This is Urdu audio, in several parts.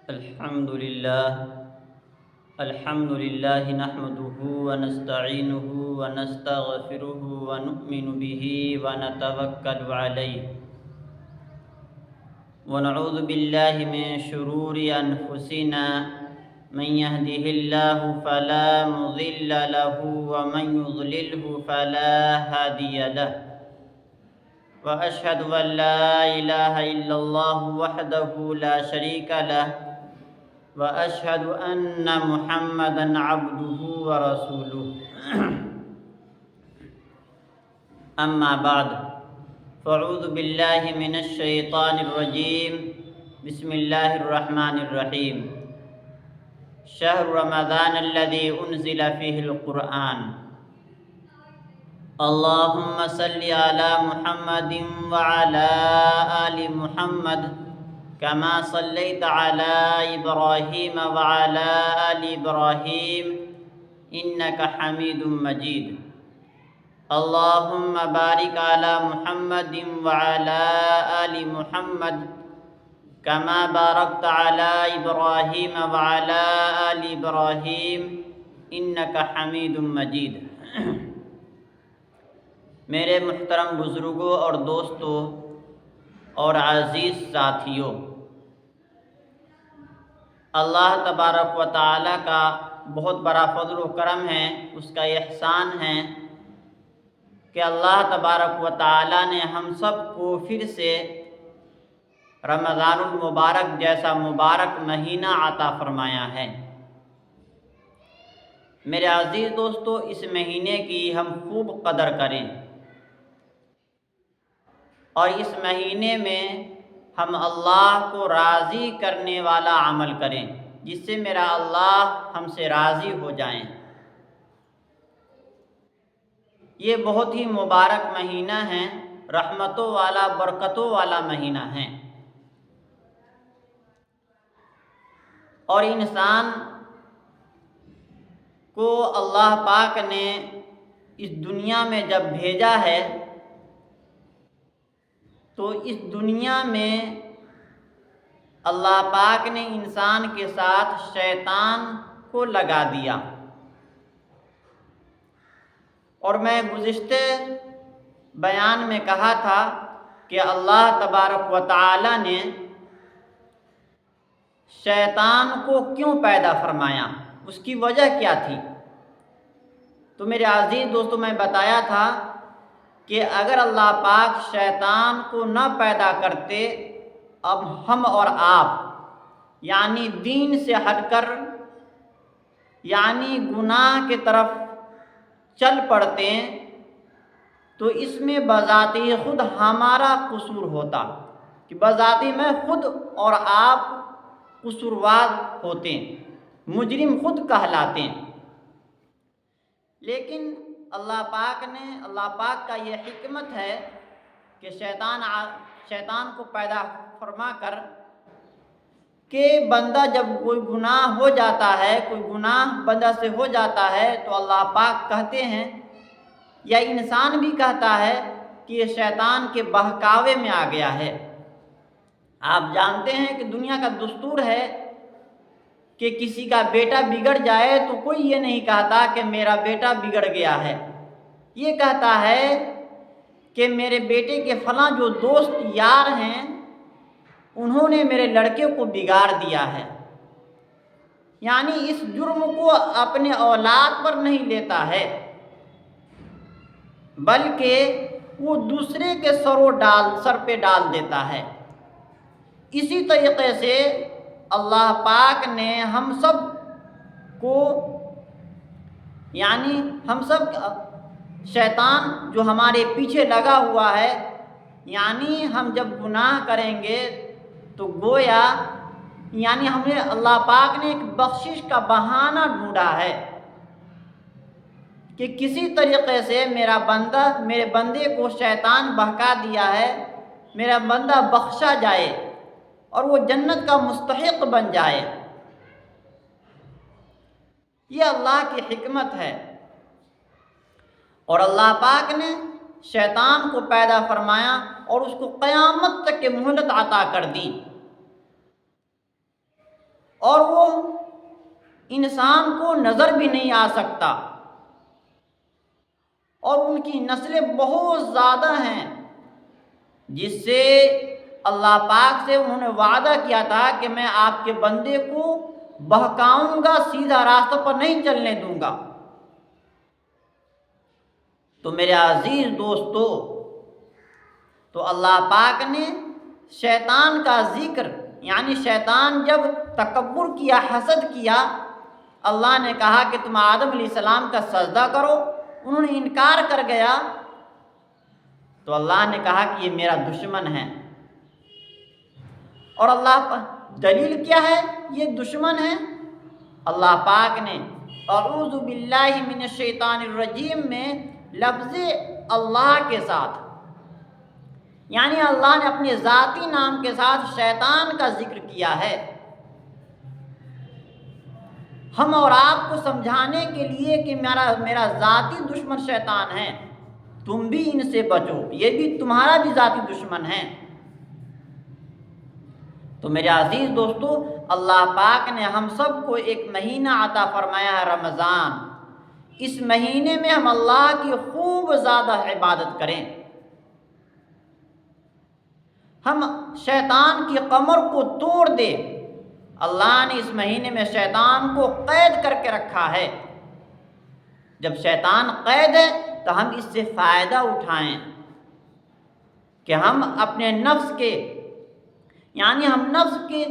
الحمد لله نحمده ونستعينه ونستغفره ونؤمن به ونتوكل عليه ونعوذ بالله من شرور أنفسنا من يهده الله فلا مضل له ومن يضلله فلا هادي له وأشهد أن لا إله إلا الله وحده لا شريك له وأشهد أن محمدًا عبده ورسوله أما بعد فأعوذ بالله من الشيطان الرجيم بسم الله الرحمن الرحيم شهر رمضان الذي أنزل فيه القرآن اللهم صل على محمد وعلى آل محمد كما صليت على إبراهيم وعلى آل إبراهيم إنك حميد مجيد اللهم بارك على محمد وعلى آل محمد كما باركت على إبراهيم وعلى آل إبراهيم إنك حميد مجيد میرے محترم بزرگوں اور دوستوں اور عزیز ساتھیوں، اللہ تبارک و تعالیٰ کا بہت بڑا فضل و کرم ہے، اس کا احسان ہے کہ اللہ تبارک و تعالیٰ نے ہم سب کو پھر سے رمضان المبارک جیسا مبارک مہینہ عطا فرمایا ہے۔ میرے عزیز دوستو، اس مہینے کی ہم خوب قدر کریں اور اس مہینے میں ہم اللہ کو راضی کرنے والا عمل کریں، جس سے میرا اللہ ہم سے راضی ہو جائیں۔ یہ بہت ہی مبارک مہینہ ہے، رحمتوں والا، برکتوں والا مہینہ ہے، اور انسان کو اللہ پاک نے اس دنیا میں جب بھیجا ہے تو اس دنیا میں اللہ پاک نے انسان کے ساتھ شیطان کو لگا دیا، اور میں گزشتہ بیان میں کہا تھا کہ اللہ تبارک و تعالی نے شیطان کو کیوں پیدا فرمایا، اس کی وجہ کیا تھی۔ تو میرے عزیز دوستو، میں بتایا تھا کہ اگر اللہ پاک شیطان کو نہ پیدا کرتے، اب ہم اور آپ یعنی دین سے ہٹ کر یعنی گناہ کی طرف چل پڑتے تو اس میں بذاتی خود ہمارا قصور ہوتا، کہ بذاتی میں خود اور آپ قصوروار ہوتے، مجرم خود کہلاتے۔ لیکن اللہ پاک کا یہ حکمت ہے کہ شیطان کو پیدا فرما کر کہ بندہ جب کوئی گناہ ہو جاتا ہے، کوئی گناہ بندہ سے ہو جاتا ہے، تو اللہ پاک کہتے ہیں یا انسان بھی کہتا ہے کہ یہ شیطان کے بہکاوے میں آ گیا ہے۔ آپ جانتے ہیں کہ دنیا کا دستور ہے کہ کسی کا بیٹا بگڑ جائے تو کوئی یہ نہیں کہتا کہ میرا بیٹا بگڑ گیا ہے، یہ کہتا ہے کہ میرے بیٹے کے فلاں جو دوست یار ہیں انہوں نے میرے لڑکے کو بگاڑ دیا ہے۔ یعنی اس جرم کو اپنے اولاد پر نہیں لیتا ہے، بلکہ وہ دوسرے کے سر پہ ڈال دیتا ہے۔ اسی طریقے سے اللہ پاک نے ہم سب کو یعنی ہم سب شیطان جو ہمارے پیچھے لگا ہوا ہے، یعنی ہم جب گناہ کریں گے تو گویا یعنی ہمیں اللہ پاک نے ایک بخشش کا بہانہ ڈھونڈا ہے کہ کسی طریقے سے میرے بندے کو شیطان بہکا دیا ہے، میرا بندہ بخشا جائے اور وہ جنت کا مستحق بن جائے۔ یہ اللہ کی حکمت ہے، اور اللہ پاک نے شیطان کو پیدا فرمایا اور اس کو قیامت تک کی مہلت عطا کر دی۔ اور وہ انسان کو نظر بھی نہیں آ سکتا، اور ان کی نسلیں بہت زیادہ ہیں، جس سے اللہ پاک سے انہوں نے وعدہ کیا تھا کہ میں آپ کے بندے کو بہکاؤں گا، سیدھا راستہ پر نہیں چلنے دوں گا۔ تو میرے عزیز دوستو، تو اللہ پاک نے شیطان کا ذکر، یعنی شیطان جب تکبر کیا، حسد کیا، اللہ نے کہا کہ تم آدم علیہ السلام کا سجدہ کرو، انہوں نے انکار کر گیا، تو اللہ نے کہا کہ یہ میرا دشمن ہے۔ اور اللہ دلیل کیا ہے یہ دشمن ہے؟ اللہ پاک نے اعوذ باللہ من الشیطان الرجیم میں لفظ اللہ کے ساتھ، یعنی اللہ نے اپنے ذاتی نام کے ساتھ شیطان کا ذکر کیا ہے، ہم اور آپ کو سمجھانے کے لیے کہ میرا ذاتی دشمن شیطان ہے، تم بھی ان سے بچو، یہ بھی تمہارا بھی ذاتی دشمن ہے۔ تو میرے عزیز دوستو، اللہ پاک نے ہم سب کو ایک مہینہ عطا فرمایا ہے، رمضان۔ اس مہینے میں ہم اللہ کی خوب زیادہ عبادت کریں، ہم شیطان کی قمر کو توڑ دیں۔ اللہ نے اس مہینے میں شیطان کو قید کر کے رکھا ہے، جب شیطان قید ہے تو ہم اس سے فائدہ اٹھائیں کہ ہم اپنے نفس کے، یعنی ہم نفس کے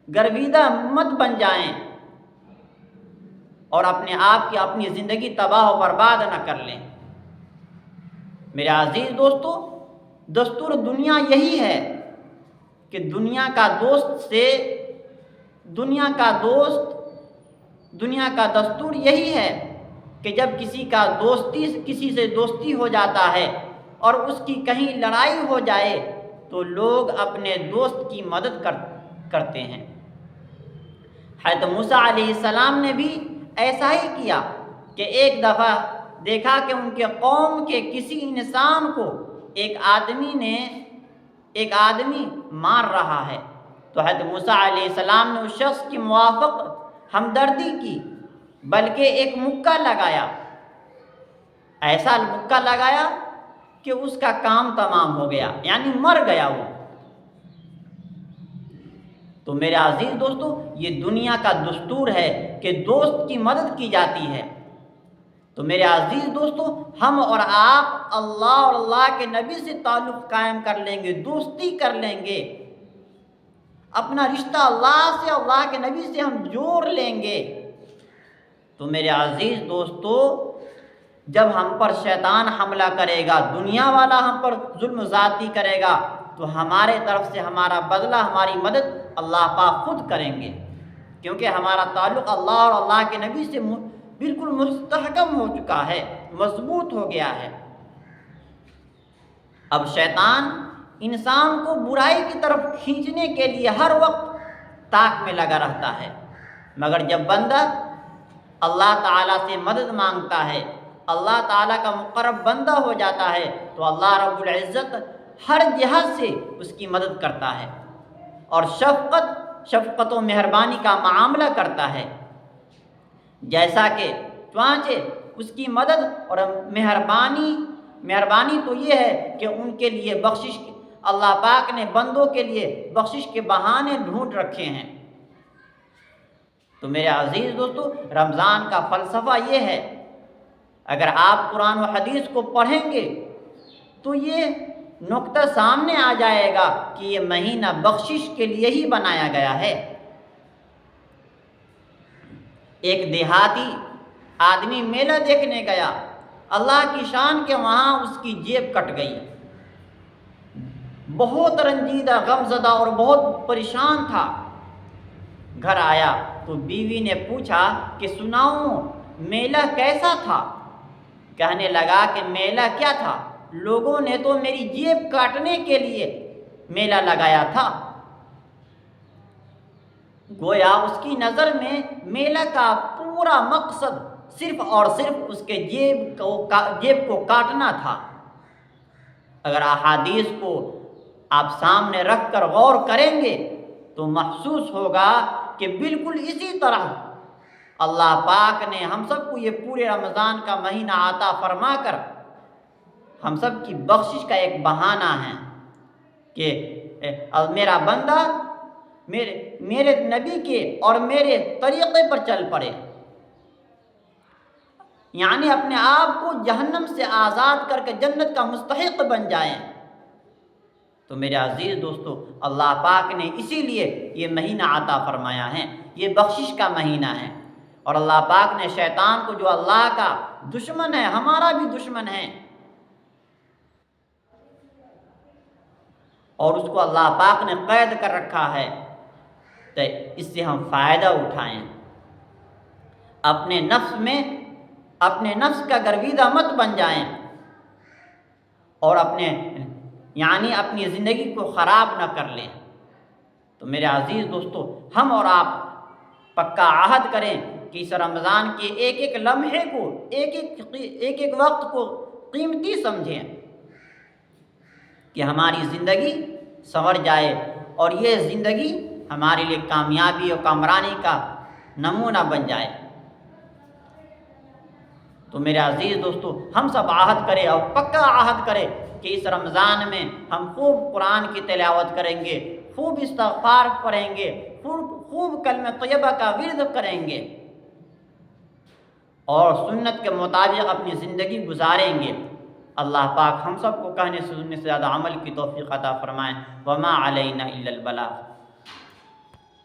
گرویدہ مت بن جائیں اور اپنے آپ کی اپنی زندگی تباہ و برباد نہ کر لیں۔ میرے عزیز دوستو، دستور دنیا یہی ہے کہ دنیا کا دستور یہی ہے کہ جب کسی سے دوستی ہو جاتا ہے اور اس کی کہیں لڑائی ہو جائے تو لوگ اپنے دوست کی مدد کرتے ہیں۔ حضرت موسیٰ علیہ السلام نے بھی ایسا ہی کیا کہ ایک دفعہ دیکھا کہ ان کے قوم کے کسی انسان کو ایک آدمی مار رہا ہے، تو حضرت موسیٰ علیہ السلام نے اس شخص کی موافق ہمدردی کی، بلکہ ایک مکہ لگایا، ایسا مکہ لگایا کہ اس کا کام تمام ہو گیا، یعنی مر گیا وہ۔ تو میرے عزیز دوستو، یہ دنیا کا دستور ہے کہ دوست کی مدد کی جاتی ہے۔ تو میرے عزیز دوستو، ہم اور آپ اللہ اور اللہ کے نبی سے تعلق قائم کر لیں گے، دوستی کر لیں گے، اپنا رشتہ اللہ سے، اللہ کے نبی سے ہم جوڑ لیں گے۔ تو میرے عزیز دوستو، جب ہم پر شیطان حملہ کرے گا، دنیا والا ہم پر ظلم ذاتی کرے گا، تو ہمارے طرف سے ہمارا بدلہ، ہماری مدد اللہ پاک خود کریں گے، کیونکہ ہمارا تعلق اللہ اور اللہ کے نبی سے بالکل مستحکم ہو چکا ہے، مضبوط ہو گیا ہے۔ اب شیطان انسان کو برائی کی طرف کھینچنے کے لیے ہر وقت تاک میں لگا رہتا ہے، مگر جب بندہ اللہ تعالیٰ سے مدد مانگتا ہے، اللہ تعالیٰ کا مقرب بندہ ہو جاتا ہے، تو اللہ رب العزت ہر جہت سے اس کی مدد کرتا ہے اور شفقت و مہربانی کا معاملہ کرتا ہے، جیسا کہ چنانچہ اس کی مدد اور مہربانی تو یہ ہے کہ ان کے لیے بخشش، اللہ پاک نے بندوں کے لیے بخشش کے بہانے ڈھونڈ رکھے ہیں۔ تو میرے عزیز دوستو، رمضان کا فلسفہ یہ ہے، اگر آپ قرآن و حدیث کو پڑھیں گے تو یہ نقطہ سامنے آ جائے گا کہ یہ مہینہ بخشش کے لیے ہی بنایا گیا ہے۔ ایک دیہاتی آدمی میلہ دیکھنے گیا، اللہ کی شان کے وہاں اس کی جیب کٹ گئی، بہت رنجیدہ، غمزدہ اور بہت پریشان تھا۔ گھر آیا تو بیوی نے پوچھا کہ سناؤ میلہ کیسا تھا؟ کہنے لگا کہ میلہ کیا تھا، لوگوں نے تو میری جیب کاٹنے کے لیے میلہ لگایا تھا۔ گویا اس کی نظر میں میلہ کا پورا مقصد صرف اور صرف اس کے جیب کو کاٹنا تھا۔ اگر احادیث کو آپ سامنے رکھ کر غور کریں گے تو محسوس ہوگا کہ بالکل اسی طرح اللہ پاک نے ہم سب کو یہ پورے رمضان کا مہینہ عطا فرما کر ہم سب کی بخشش کا ایک بہانہ ہے کہ میرا بندہ میرے نبی کے اور میرے طریقے پر چل پڑے، یعنی اپنے آپ کو جہنم سے آزاد کر کے جنت کا مستحق بن جائیں۔ تو میرے عزیز دوستو، اللہ پاک نے اسی لیے یہ مہینہ عطا فرمایا ہے، یہ بخشش کا مہینہ ہے۔ اور اللہ پاک نے شیطان کو، جو اللہ کا دشمن ہے، ہمارا بھی دشمن ہے، اور اس کو اللہ پاک نے قید کر رکھا ہے، تو اس سے ہم فائدہ اٹھائیں، اپنے نفس کا گرویدہ مت بن جائیں، اور اپنی زندگی کو خراب نہ کر لیں۔ تو میرے عزیز دوستو، ہم اور آپ پکا عہد کریں کہ اس رمضان کے ایک ایک لمحے کو، ایک ایک وقت کو قیمتی سمجھیں، کہ ہماری زندگی سنور جائے اور یہ زندگی ہمارے لیے کامیابی اور کامرانی کا نمونہ بن جائے۔ تو میرے عزیز دوستو، ہم سب عہد کریں اور پکا عہد کریں کہ اس رمضان میں ہم خوب قرآن کی تلاوت کریں گے، خوب استغفار پڑھیں گے، خوب کلمہ طیبہ کا ورد کریں گے، اور سنت کے مطابق اپنی زندگی گزاریں گے۔ اللہ پاک ہم سب کو کہنے سننے سے زیادہ عمل کی توفیق عطا فرمائیں۔ وما علینا الا البلاغ۔